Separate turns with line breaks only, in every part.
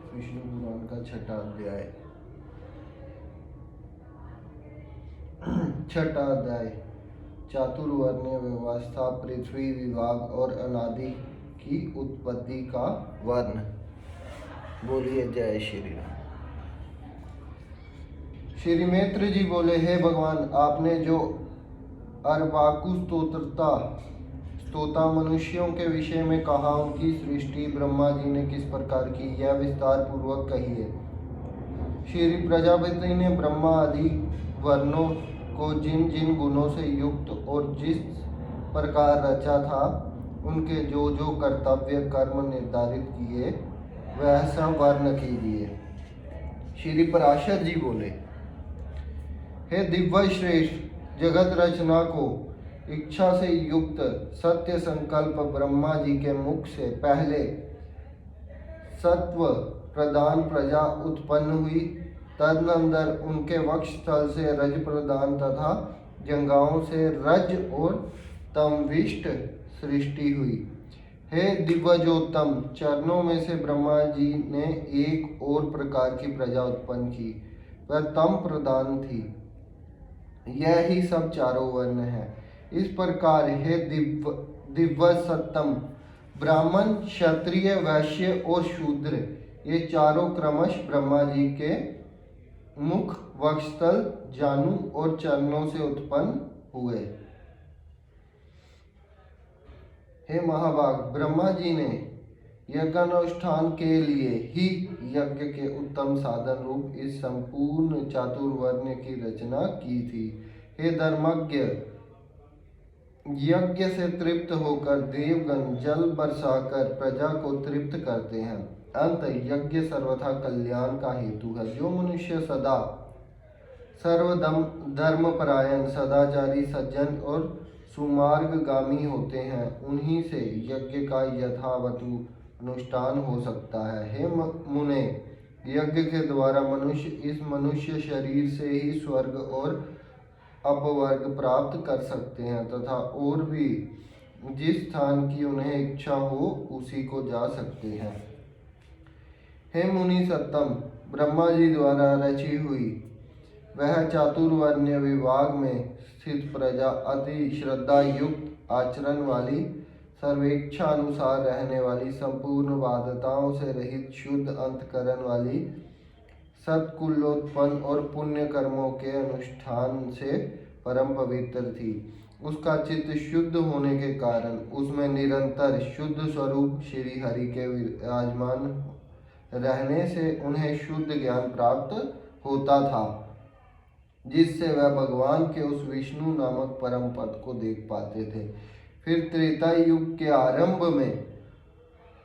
विष्णु पुराण का छठा अध्याय। छठा अध्याय चातुर्वर्ण्य व्यवस्था, पृथ्वी विभाग और अनादि की उत्पत्ति का वर्ण। बोलिए जय श्री राम। श्री मित्र जी बोले, हे भगवान, आपने जो अरवाकु स्तोता मनुष्यों के विषय में कहा, उनकी सृष्टि ब्रह्मा जी ने किस प्रकार की, यह विस्तार पूर्वक कहिए। श्री प्रजापति ने ब्रह्मा आदि वर्णों को जिन जिन गुणों से युक्त और जिस प्रकार रचा था, उनके जो जो कर्तव्य कर्म निर्धारित किए, वह सब वर्ण कीजिए। श्री पराशर जी बोले, हे दिव्य श्रेष्ठ, जगत रचना को इच्छा से युक्त सत्य संकल्प ब्रह्मा जी के मुख से पहले सत्व प्रधान प्रजा उत्पन्न हुई। तदनंतर उनके वक्षस्थल से रज प्रधान तथा जंघाओं से रज और तमविष्ट सृष्टि हुई। हे दिव्यजोत्तम, चरणों में से ब्रह्मा जी ने एक और प्रकार की प्रजा उत्पन्न की, वह तम प्रधान थी। यह ही सब चारों वर्ण है। इस प्रकार हे दिव्य सत्तम, ब्राह्मण, क्षत्रिय, वैश्य और शूद्र, ये चारों क्रमश ब्रह्मा जी के मुख, वक्षस्थल, जानु और चरणों से उत्पन्न हुए। हे महाभाग, ब्रह्मा जी ने यज्ञानुष्ठान के लिए ही यज्ञ के उत्तम साधन रूप इस संपूर्ण चातुर्वर्ण्य की रचना की थी। हे धर्मज्ञ, यज्ञ से तृप्त होकर देवगण जल बरसाकर प्रजा को तृप्त करते हैं। अंत यज्ञ सर्वथा कल्याण का हेतु है। जो मनुष्य सदा सर्वधर्मपरायण, सदाचारी, सज्जन और सुमार्गगामी होते हैं, उन्हीं से यज्ञ का यथावतु अनुष्ठान हो सकता है। हे मुने, यज्ञ के द्वारा मनुष्य इस मनुष्य शरीर से ही स्वर्ग और अपवर्ग प्राप्त कर सकते हैं तथा और भी जिस स्थान की उन्हें इच्छा हो उसी को जा सकते हैं। हे मुनि सत्तम, ब्रह्मा जी द्वारा रची हुई वह चातुर्वर्ण्य विभाग में स्थित प्रजा अति श्रद्धा युक्त, आचरण वाली, सर्वेच्छा अनुसार रहने वाली, संपूर्ण बाध्यताओं से रहित, शुद्ध अंतकरण वाली, सत्कुलोत्पन्न और पुण्य कर्मों के अनुष्ठान से परम पवित्र थी। उसका चित्त शुद्ध होने के कारण उसमें निरंतर शुद्ध स्वरूप श्री हरि के विराजमान रहने से उन्हें शुद्ध ज्ञान प्राप्त होता था, जिससे वह भगवान के उस विष्णु नामक परम पद को देख पाते थे। फिर त्रेता युग के आरंभ में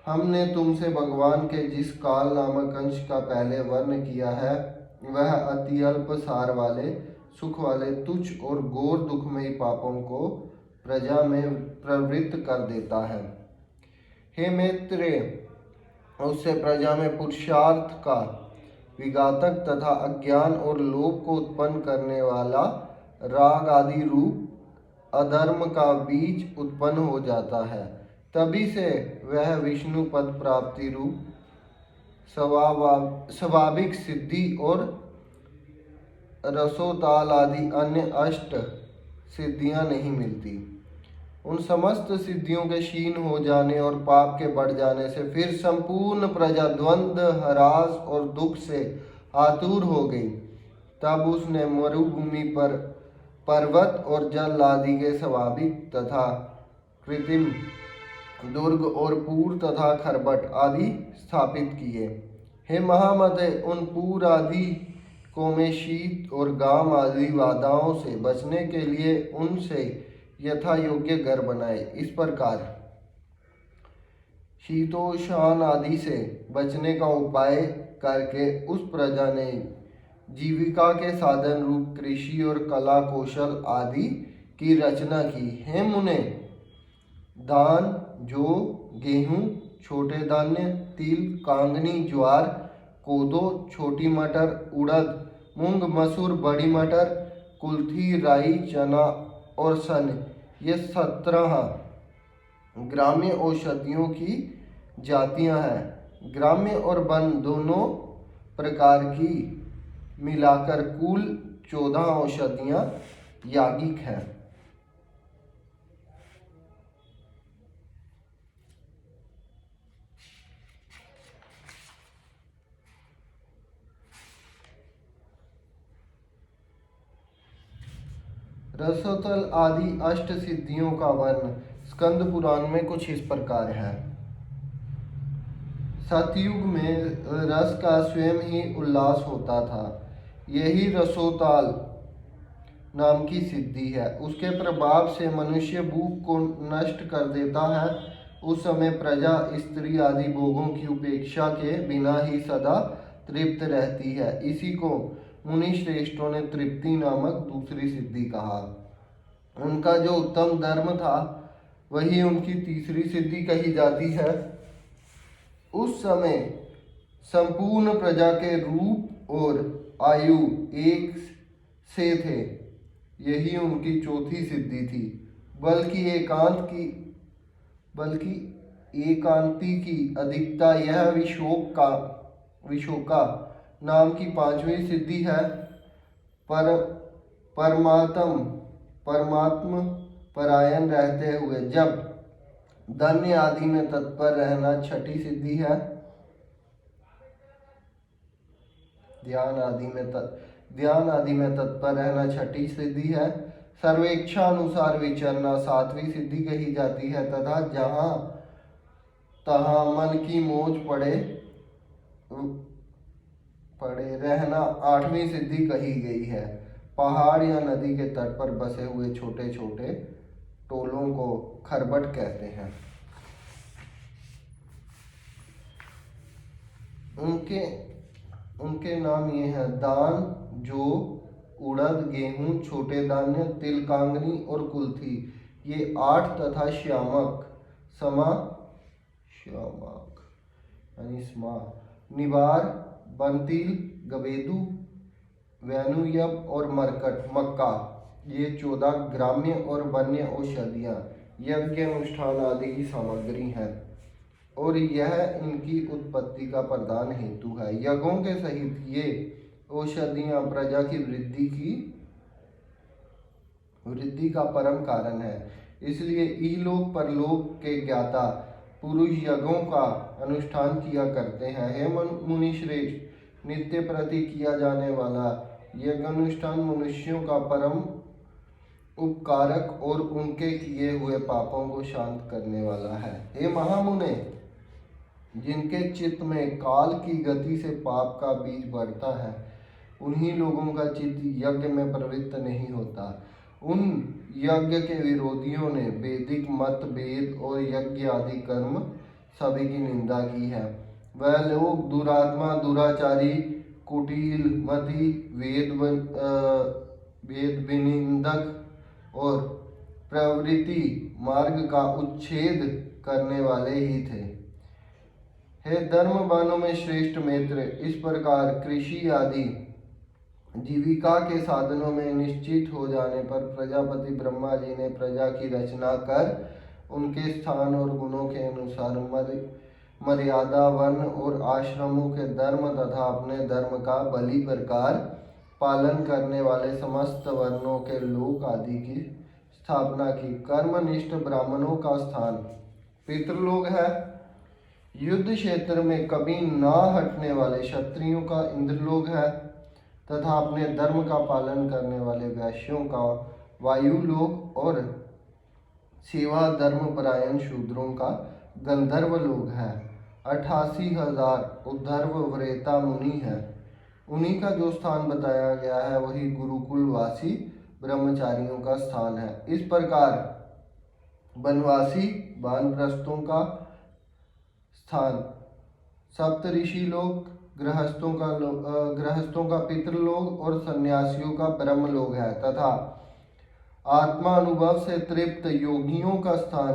हमने तुमसे भगवान के जिस काल नामक अंश का पहले वर्ण किया है, वह अति अल्प सार वाले, सुख वाले, तुच्छ और घोर दुखमयी पापों को प्रजा में प्रवृत्त कर देता है। हे मित्र, उससे प्रजा में पुरुषार्थ का विघातक तथा अज्ञान और लोभ को उत्पन्न करने वाला राग आदि रूप अधर्म का बीज उत्पन्न हो जाता है। तभी से वह विष्णु पद प्राप्ति रूप स्वाभाविक सिद्धि और रसोताल आदि अन्य अष्ट सिद्धियां नहीं मिलती। उन समस्त सिद्धियों के क्षीण हो जाने और पाप के बढ़ जाने से फिर संपूर्ण प्रजा द्वंद्व, हरास और दुख से आतुर हो गई। तब उसने मरुभूमि पर पर्वत और जल आदि के स्वाभाविक तथा कृत्रिम दुर्ग और पूर तथा खरबट आदि स्थापित किए। हे महामते, उन पूर आदि को में शीत और गाम आदि बाधाओं से बचने के लिए उनसे यथा योग्य घर बनाए। इस प्रकार शीतोष्ण आदि से बचने का उपाय करके उस प्रजा ने जीविका के साधन रूप कृषि और कला कौशल आदि की रचना की। हे मुने, धान, जौ, गेहूं, छोटे धान्य, तिल, कांगनी, ज्वार, कोदो, छोटी मटर, उड़द, मूंग, मसूर, बड़ी मटर, कुल्थी, राई, चना और सन, ये 17 ग्राम्य औषधियों की जातियां हैं। ग्राम्य और वन दोनों प्रकार की मिलाकर कुल 14 औषधियाँ यागिक हैं। रसोतल आदि अष्ट सिद्धियों का वर्ण स्कंद पुराण में कुछ इस प्रकार है। सतयुग में रस का स्वयं ही उल्लास होता था। यही रसोताल नाम की सिद्धि है। उसके प्रभाव से मनुष्य भूख को नष्ट कर देता है। उस समय प्रजा स्त्री आदि भोगों की उपेक्षा के बिना ही सदा तृप्त रहती है। इसी को मुनि श्रेष्ठों ने तृप्ति नामक दूसरी सिद्धि कहा। उनका जो उत्तम धर्म था वही उनकी तीसरी सिद्धि कही जाती है। उस समय संपूर्ण प्रजा के रूप और आयु एक से थे। यही उनकी चौथी सिद्धि थी। बल्कि एकांति की अधिकता यह विशोका नाम की पांचवी सिद्धि है। परमात्म परायण रहते हुए जब धन्य आदि में तत्पर रहना छठी सिद्धि है। ध्यान आदि में तत्पर रहना छठी सिद्धि है। सर्वेच्छा अनुसार विचरना सातवीं सिद्धि कही जाती है तथा जहाँ तहाँ मन की मौज पड़े रहना आठवीं सिद्धि कही गई है। पहाड़ या नदी के तट पर बसे हुए छोटे छोटे टोलों को खरबट कहते हैं। उनके नाम ये हैं: दान, जौ, उड़द, गेहूं, छोटे धान्य, तिल, कांगनी और कुल्थी। ये 8 तथा निवार, बंतिल, गवेदू, वैनुयब और मक्का ये 14 ग्राम्य और वन्य औषधियाँ यज्ञ अनुष्ठान आदि की सामग्री हैं और यह इनकी उत्पत्ति का प्रधान हेतु है। यज्ञों के सहित ये औषधियाँ प्रजा की वृद्धि का परम कारण है। इसलिए इहलोक परलोक के ज्ञाता पुरुष यज्ञों का अनुष्ठान किया करते हैं। हे मुनि श्रेष्ठ, नित्य प्रति किया जाने वाला यज्ञ अनुष्ठान मनुष्यों का परम उपकारक और उनके किए हुए पापों को शांत करने वाला है। हे महामुने, जिनके चित्त में काल की गति से पाप का बीज बढ़ता है, उन्हीं लोगों का चित्त यज्ञ में प्रवृत्त नहीं होता। उन यज्ञ के विरोधियों ने वैदिक मत भेद और यज्ञ आदि कर्म सभी की निंदा की है। वह लोग दुरात्मा, दुराचारी, कुटिल मति, वेद विनिंदक और प्रवृत्ति मार्ग का उच्छेद करने वाले ही थे। हे धर्मवानों में श्रेष्ठ मित्र, इस प्रकार कृषि आदि जीविका के साधनों में निश्चित हो जाने पर प्रजापति ब्रह्मा जी ने प्रजा की रचना कर उनके स्थान और गुणों के अनुसार मर्यादा, वर्ण और आश्रमों के धर्म तथा अपने धर्म का भली प्रकार पालन करने वाले समस्त वर्णों के लोक आदि की स्थापना की। कर्मनिष्ठ ब्राह्मणों का स्थान पितृलोक है। युद्ध क्षेत्र में कभी ना हटने वाले क्षत्रियों का इंद्रलोक है तथा अपने धर्म का पालन करने वाले वैश्यों का वायुलोक और सेवा धर्मपरायण शूद्रों का गंधर्व लोक है। 88,000 उद्धर्व व्रेता मुनि हैं। उन्हीं का जो स्थान बताया गया है वही गुरुकुलवासी ब्रह्मचारियों का स्थान है। इस प्रकार वनवासी वानप्रस्थों का स्थान सप्तऋषि लोक, गृहस्थों का पितृलोक और सन्यासियों का ब्रह्मलोक है तथा आत्मा अनुभव से तृप्त योगियों का स्थान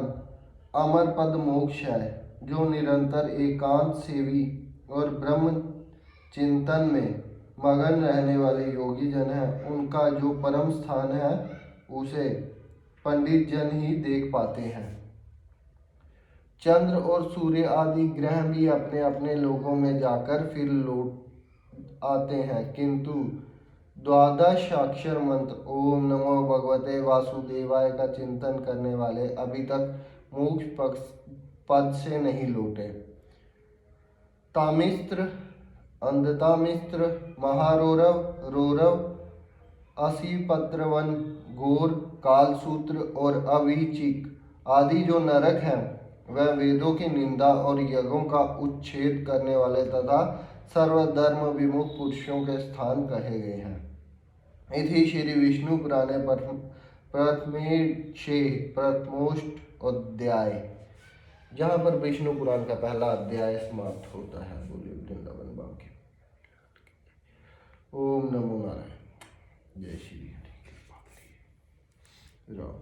अमर पद मोक्ष है। जो निरंतर एकांत सेवी और ब्रह्म चिंतन में मगन रहने वाले योगी जन हैं, उनका जो परम स्थान है उसे पंडित जन ही देख पाते हैं। चंद्र और सूर्य आदि ग्रह भी अपने अपने लोकों में जाकर फिर लौट आते हैं, किंतु द्वादशाक्षर मंत्र ओम नमो भगवते वासुदेवाय का चिंतन करने वाले अभी तक मोक्ष पद से नहीं लौटे। तामिस्त्र, अंधतामिस्त्र, महारौरव, रौरव, असीपत्रवन, घोर, कालसूत्र और अवीचिक आदि जो नरक हैं वह वेदों की निंदा और यज्ञों का उच्छेद करने वाले तथा सर्वधर्म विमुख पुरुषों के स्थान कहे गए हैं। इति श्री विष्णु पुराणे प्रथमोष्ठ अध्याय, जहाँ पर विष्णु पुराण का पहला अध्याय समाप्त होता है। बोलिए वृंदावन बाकी। ओम नमो नारायण। जय श्री हरि। राम।